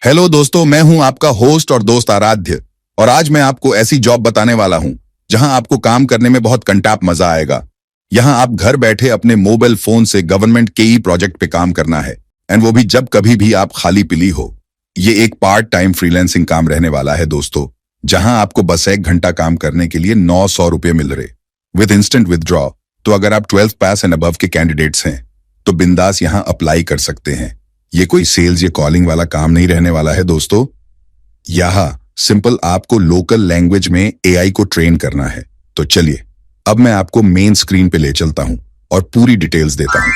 Hello दोस्तों, मैं हूं आपका होस्ट और दोस्त आराध्य। और आज मैं आपको ऐसी जॉब बताने वाला हूं जहां आपको काम करने में बहुत कंटाप मजा आएगा। यहां आप घर बैठे अपने मोबाइल फोन से गवर्नमेंट के ई प्रोजेक्ट पे काम करना है, एंड वो भी जब कभी भी आप खाली पिली हो। ये एक पार्ट टाइम फ्रीलांसिंग काम रहने वाला है दोस्तों, जहां आपको बस 1 घंटा काम करने के लिए 900 रुपये मिल रहे विद इंस्टेंट विदड्रॉ। तो अगर आप 12th पास एंड अबव के कैंडिडेट्स हैं तो बिंदास यहाँ अप्लाई कर सकते हैं। ये कोई सेल्स या कॉलिंग वाला काम नहीं रहने वाला है दोस्तों। यहाँ सिंपल आपको लोकल लैंग्वेज में एआई को ट्रेन करना है। तो चलिए अब मैं आपको मेन स्क्रीन पे ले चलता हूँ और पूरी डिटेल्स देता हूँ।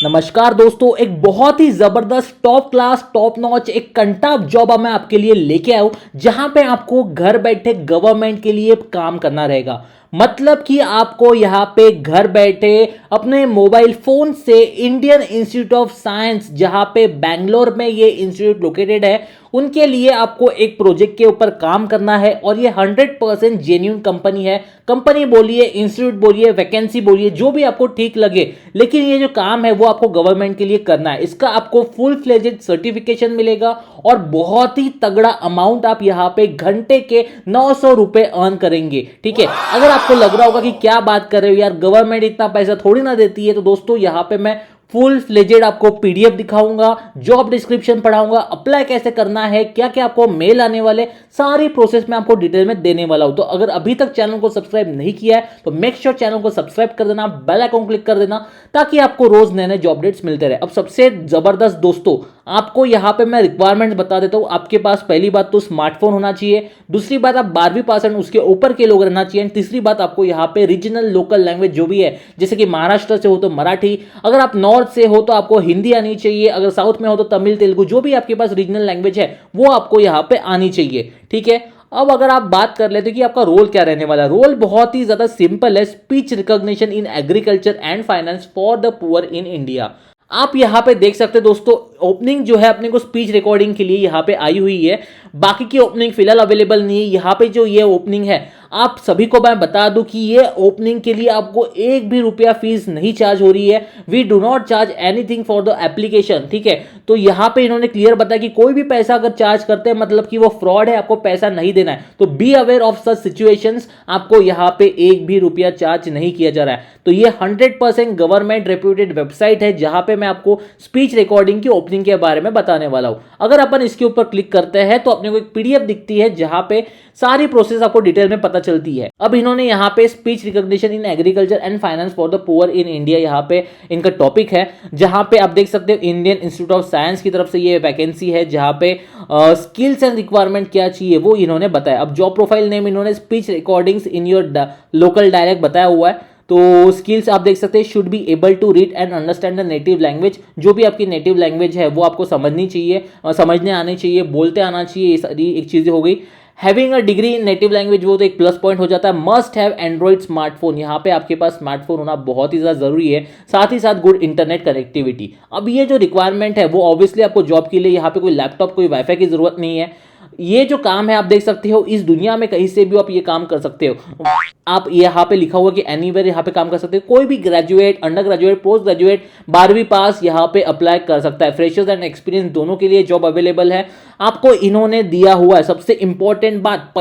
नमस्कार दोस्तों, एक बहुत ही जबरदस्त टॉप क्लास टॉप नॉच एक कंटाप जॉब मैं आपके लिए लेके आया हूं, जहां पे आपको घर बैठे गवर्नमेंट के लिए काम करना रहेगा। मतलब कि आपको यहां पे घर बैठे अपने मोबाइल फोन से इंडियन इंस्टीट्यूट ऑफ साइंस, जहां पे बैंगलोर में ये इंस्टीट्यूट लोकेटेड है, उनके लिए आपको एक प्रोजेक्ट के ऊपर काम करना है। और ये 100% जेन्युइन कंपनी है। कंपनी बोलिए, इंस्टीट्यूट बोलिए, वैकेंसी बोलिए, जो भी आपको ठीक लगे, लेकिन ये जो काम है वो आपको गवर्नमेंट के लिए करना है। इसका आपको फुल फ्लेजेड सर्टिफिकेशन मिलेगा और बहुत ही तगड़ा अमाउंट आप यहाँ पे घंटे के 900 रुपए अर्न करेंगे। ठीक है, अगर आपको लग रहा होगा कि क्या बात कर रहे हो यार, गवर्नमेंट इतना पैसा थोड़ी ना देती है, तो दोस्तों यहाँ पे मैं फुल फ्लेजेड आपको पीडीएफ दिखाऊंगा, जॉब डिस्क्रिप्शन पढ़ाऊंगा, अप्लाई कैसे करना है, क्या क्या आपको मेल आने वाले, सारी प्रोसेस में आपको डिटेल में देने वाला हूं। तो अगर अभी तक चैनल को सब्सक्राइब नहीं किया है तो मेक श्योर चैनल को सब्सक्राइब कर देना, बेल आइकन क्लिक कर देना, ताकि आपको रोज नए नए जॉब अपडेट्स मिलते रहे। अब सबसे जबरदस्त दोस्तों, आपको यहां पे मैं रिक्वायरमेंट बता देता हूं। आपके पास पहली बात तो स्मार्टफोन होना चाहिए, दूसरी बात आप 12वीं पास एंड उसके ऊपर के लोग रहना चाहिए, तीसरी बात आपको यहां पे रीजनल लोकल लैंग्वेज जो भी है, जैसे कि महाराष्ट्र से हो तो मराठी, अगर आप नॉर्थ से हो तो आपको हिंदी आनी चाहिए, अगर साउथ में हो तो तमिल तेलुगु, जो भी आपके पास रीजनल लैंग्वेज है वो आपको यहां पे आनी चाहिए। ठीक है, अब अगर आप बात कर लेते कि आपका रोल क्या रहने वाला है, रोल बहुत ही ज्यादा सिंपल है। Speech recognition in agriculture and finance for the poor in India. आप यहां पे देख सकते हैं दोस्तों, ओपनिंग जो है अपने को स्पीच रिकॉर्डिंग के लिए यहां पे आई हुई है। बाकी की ओपनिंग फिलहाल अवेलेबल नहीं है। यहां पे जो ये ओपनिंग है, आप सभी को मैं बता दूं कि ये ओपनिंग के लिए आपको 1 भी रुपया फीस नहीं चार्ज हो रही है। We do not charge anything for the application. ठीक है, तो यहां पे इन्होंने क्लियर बताया कि कोई भी पैसा अगर चार्ज करते हैं मतलब कि वो फ्रॉड है, आपको पैसा नहीं देना है। तो be aware of such situations, आपको यहां पे 1 भी रुपया चार्ज नहीं किया जा रहा है। तो ये 100% गवर्नमेंट रेप्यूटेड वेबसाइट है, जहां पे मैं आपको स्पीच रिकॉर्डिंग की ओपनिंग के बारे में बताने वाला हूं। अगर अपन इसके ऊपर क्लिक करते हैं तो अपने को एक पीडीएफ दिखती है, जहां पे सारी प्रोसेस आपको डिटेल में पता चलती है। अब इन्होंने यहाँ पे speech recognition in agriculture and finance for the poor in India, यहाँ पे इनका टॉपिक है, जहां पे आप देख सकते हो इंडियन इंस्टीट्यूट ऑफ साइंस की तरफ से ये वैकेंसी है, जहां पे स्किल्स एंड रिक्वायरमेंट क्या चाहिए वो इन्होंने बताया। अब जॉब प्रोफाइल नेम इन्होंने speech recordings in your local dialect बताया हुआ है। तो स्किल्स आप देख सकते हैं, should be able to read and understand the native language. जो भी आपकी नेटिव लैंग्वेज है वो आपको समझनी चाहिए, समझने आनी चाहिए, बोलते आना चाहिए, ये सारी एक चीजें हो गई। Having a degree in native language वो तो एक प्लस पॉइंट हो जाता है। मस्ट हैव एंड्रॉइड स्मार्टफोन, यहाँ पे आपके पास स्मार्टफोन होना बहुत ही ज्यादा जरूरी है, साथ ही साथ गुड इंटरनेट कनेक्टिविटी। अब ये जो रिक्वायरमेंट है वो ऑब्वियसली आपको जॉब के लिए यहाँ पे कोई लैपटॉप कोई वाईफाई की जरूरत नहीं है। ये जो काम है आप देख सकते हो, इस दुनिया में कहीं से भी आप ये काम कर सकते हो। आप यहाँ पे लिखा हुआ कि एनीवेयर यहाँ पे काम कर सकते हो। कोई भी graduate, under graduate, post graduate, 12वीं पास यहाँ पे अप्लाई कर सकता है। फ्रेशर्स एंड एक्सपीरियंस दोनों के लिए जॉब अवेलेबल है। आपको इन्होंने दिया हुआ है, सबसे इंपॉर्टेंट बात,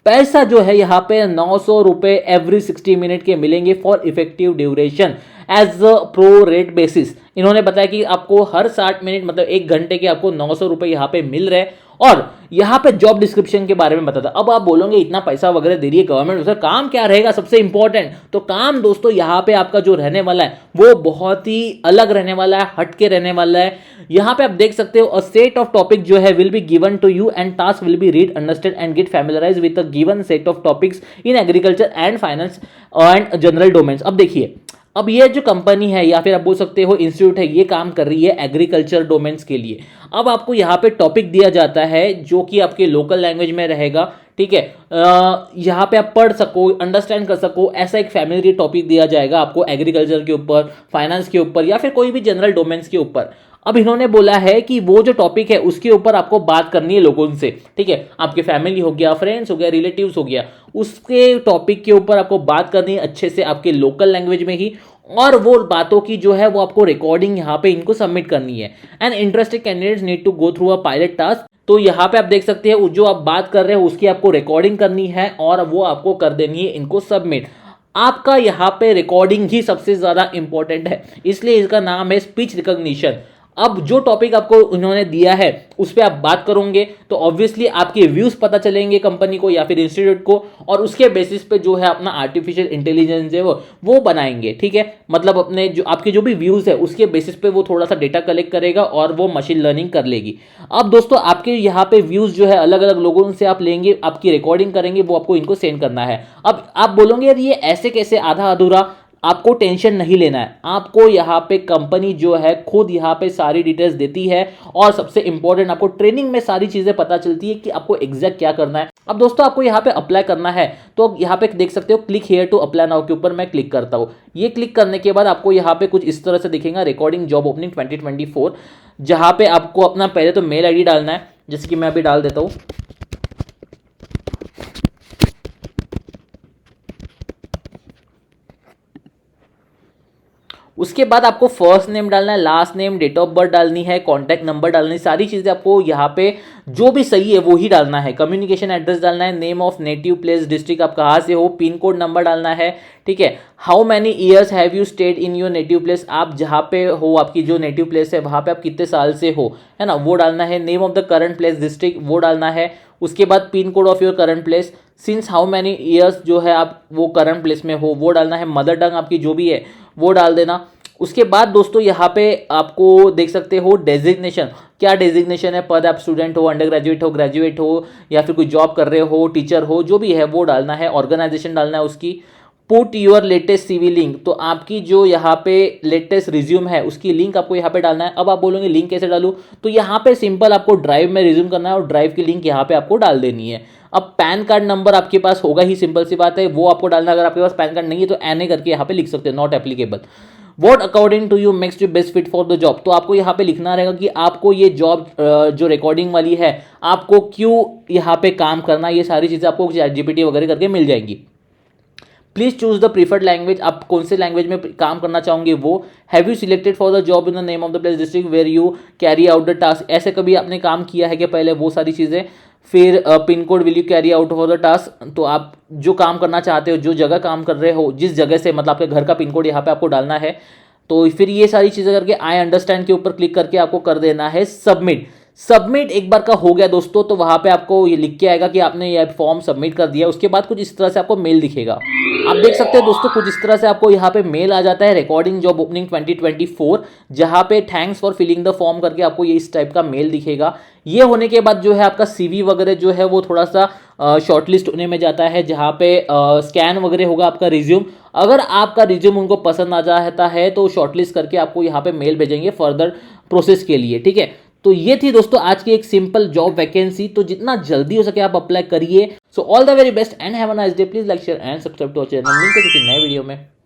पैसा जो है यहाँ पे 900 रुपए एवरी 60 मिनट के मिलेंगे for effective duration as a pro rate basis. इन्होंने बताया कि आपको हर 60 मिनट मतलब 1 घंटे के आपको 900 रुपए यहाँ पे मिल रहे हैं। और यहाँ पे जॉब डिस्क्रिप्शन के बारे में बताता। अब आप बोलोगे इतना पैसा वगैरह दे रही है गवर्नमेंट, उसका काम क्या रहेगा, सबसे इंपॉर्टेंट तो काम दोस्तों यहाँ पे आपका जो रहने वाला है वो बहुत ही अलग रहने वाला है, हटके रहने वाला है। यहाँ पे आप देख सकते हो, अ सेट ऑफ टॉपिक जो है will be given to you and task will be read, understand and get familiarise with a given set of topics in agriculture and finance and general domains. अब देखिए, अब ये जो company है या फिर आप बोल सकते हो इंस्टीट्यूट है, ये काम कर रही है एग्रीकल्चर डोमेन्स के लिए। अब आपको यहाँ पे टॉपिक दिया जाता है जो कि आपके लोकल लैंग्वेज में रहेगा। ठीक है, यहाँ पे आप पढ़ सको, अंडरस्टैंड कर सको, ऐसा एक फैमिली टॉपिक दिया जाएगा आपको एग्रीकल्चर के ऊपर, फाइनेंस के ऊपर या फिर कोई भी जनरल डोमेन्स के ऊपर। अब इन्होंने बोला है कि वो जो टॉपिक है उसके ऊपर आपको बात करनी है लोगों से। ठीक है, आपके फैमिली हो गया, फ्रेंड्स हो गया, रिलेटिव्स हो गया, उसके टॉपिक के ऊपर आपको बात करनी है अच्छे से आपके लोकल लैंग्वेज में ही। और वो बातों की जो है वो आपको रिकॉर्डिंग यहाँ पे इनको सबमिट करनी है। And interested candidates need to go through a pilot task. तो यहाँ पे आप देख सकते हैं जो आप बात कर रहे हो उसकी आपको रिकॉर्डिंग करनी है और वो आपको कर देनी है इनको सबमिट। आपका यहाँ पे रिकॉर्डिंग ही सबसे ज्यादा इंपॉर्टेंट है, इसलिए इसका नाम है स्पीच रिकॉग्निशन। अब जो टॉपिक आपको उन्होंने दिया है उस पर आप बात करोगे तो ऑब्वियसली आपके व्यूज पता चलेंगे कंपनी को या फिर इंस्टीट्यूट को, और उसके बेसिस पे जो है अपना आर्टिफिशियल इंटेलिजेंस है वो बनाएंगे। ठीक है, मतलब अपने जो आपके जो भी व्यूज है उसके बेसिस पे वो थोड़ा सा डेटा कलेक्ट करेगा और वो मशीन लर्निंग कर लेगी। अब दोस्तों आपके यहाँ पे व्यूज जो है अलग अलग लोगों से आप लेंगे, आपकी रिकॉर्डिंग करेंगे, वो आपको इनको सेंड करना है। अब आप बोलोगे यार ये ऐसे कैसे आधा अधूरा, आपको टेंशन नहीं लेना है। आपको यहाँ पे कंपनी जो है खुद यहाँ पे सारी डिटेल्स देती है और सबसे इंपॉर्टेंट आपको ट्रेनिंग में सारी चीजें पता चलती है कि आपको एग्जैक्ट क्या करना है। अब दोस्तों आपको यहाँ पे अप्लाई करना है तो यहाँ पे देख सकते हो click here to apply now के ऊपर मैं क्लिक करता हूँ। ये क्लिक करने के बाद आपको यहाँ पे कुछ इस तरह से दिखेगा रिकॉर्डिंग जॉब ओपनिंग 2024, जहाँ पे आपको अपना पहले तो मेल आईडी डालना है, जैसे कि मैं अभी डाल देता हूँ। उसके बाद आपको फर्स्ट नेम डालना है, last name, date of birth डालनी है, कॉन्टैक्ट नंबर डालनी है, सारी चीजें आपको यहाँ पे जो भी सही है वो ही डालना है। कम्युनिकेशन एड्रेस डालना है, name of native place, district आप कहाँ से हो, पिन कोड नंबर डालना है। ठीक है, how many years have you stayed in your native place, आप जहाँ पे हो आपकी जो नेटिव प्लेस है वहाँ पे आप कितने साल से हो, है ना, वो डालना है। Name of the current place, district वो डालना है। उसके बाद pin code of your current place, since how many years जो है आप वो करंट प्लेस में हो वो डालना है। मदर टंग आपकी जो भी है वो डाल देना। उसके बाद दोस्तों यहाँ पे आपको देख सकते हो डेजिग्नेशन, क्या डेजिग्नेशन है, पद, आप स्टूडेंट हो, अंडर ग्रेजुएट हो, ग्रेजुएट हो, या फिर कोई जॉब कर रहे हो, टीचर हो, जो भी है वो डालना है। ऑर्गेनाइजेशन डालना है उसकी। Put your latest CV link, तो आपकी जो यहाँ पे लेटेस्ट रिज्यूम है उसकी लिंक आपको यहाँ पे डालना है। अब आप बोलोगे लिंक कैसे डालूं, तो यहाँ पे सिंपल आपको ड्राइव में रिज्यूम करना है और ड्राइव की लिंक यहाँ पे आपको डाल देनी है। अब पैन कार्ड नंबर आपके पास होगा ही, सिंपल सी बात है, वो आपको डालना है। अगर आपके पास पैन कार्ड नहीं है तो एनए करके यहाँ पे लिख सकते हो, not applicable. What according to you makes you best fit for the job, तो आपको यहाँ पे लिखना रहेगा कि आपको ये जॉब जो रिकॉर्डिंग वाली है आपको क्यों यहाँ पे काम करना, ये सारी चीज़ें आपको ChatGPT वगैरह करके मिल जाएंगी। Please choose the preferred language, आप कौन से लैंग्वेज में काम करना चाहोगे वो। Have you selected for the job in the name of the place district where you carry out the task, ऐसे कभी आपने काम किया है कि पहले, वो सारी चीज़ें। फिर pin code will you carry out for the task, तो आप जो काम करना चाहते हो, जो जगह काम कर रहे हो, जिस जगह से, मतलब आपके घर का पिन कोड यहाँ पे आपको डालना है। तो फिर ये सारी चीज़ें करके आई अंडरस्टैंड के ऊपर क्लिक करके आपको कर देना है सबमिट। सबमिट एक बार का हो गया दोस्तों, तो वहां पे आपको ये लिख के आएगा कि आपने ये फॉर्म सबमिट कर दिया। उसके बाद कुछ इस तरह से आपको मेल दिखेगा। आप देख सकते हो दोस्तों कुछ इस तरह से आपको यहाँ पे मेल आ जाता है, रिकॉर्डिंग जॉब ओपनिंग 2024, जहां पे thanks for filling the form करके आपको ये इस टाइप का मेल दिखेगा। ये होने के बाद जो है आपका सीवी वगैरह जो है वो थोड़ा सा शॉर्टलिस्ट होने में जाता है, जहाँ पे स्कैन वगैरह होगा आपका रिज्यूम। अगर आपका रिज्यूम उनको पसंद आ जाता है तो शॉर्टलिस्ट करके आपको यहाँ पे मेल भेजेंगे फर्दर प्रोसेस के लिए। ठीक है, तो ये थी दोस्तों आज की एक सिंपल जॉब वैकेंसी, तो जितना जल्दी हो सके आप अप्लाई करिए। So all the very best and have a nice day. Please like share and subscribe to our channel. मिलते हैं किसी नए वीडियो में।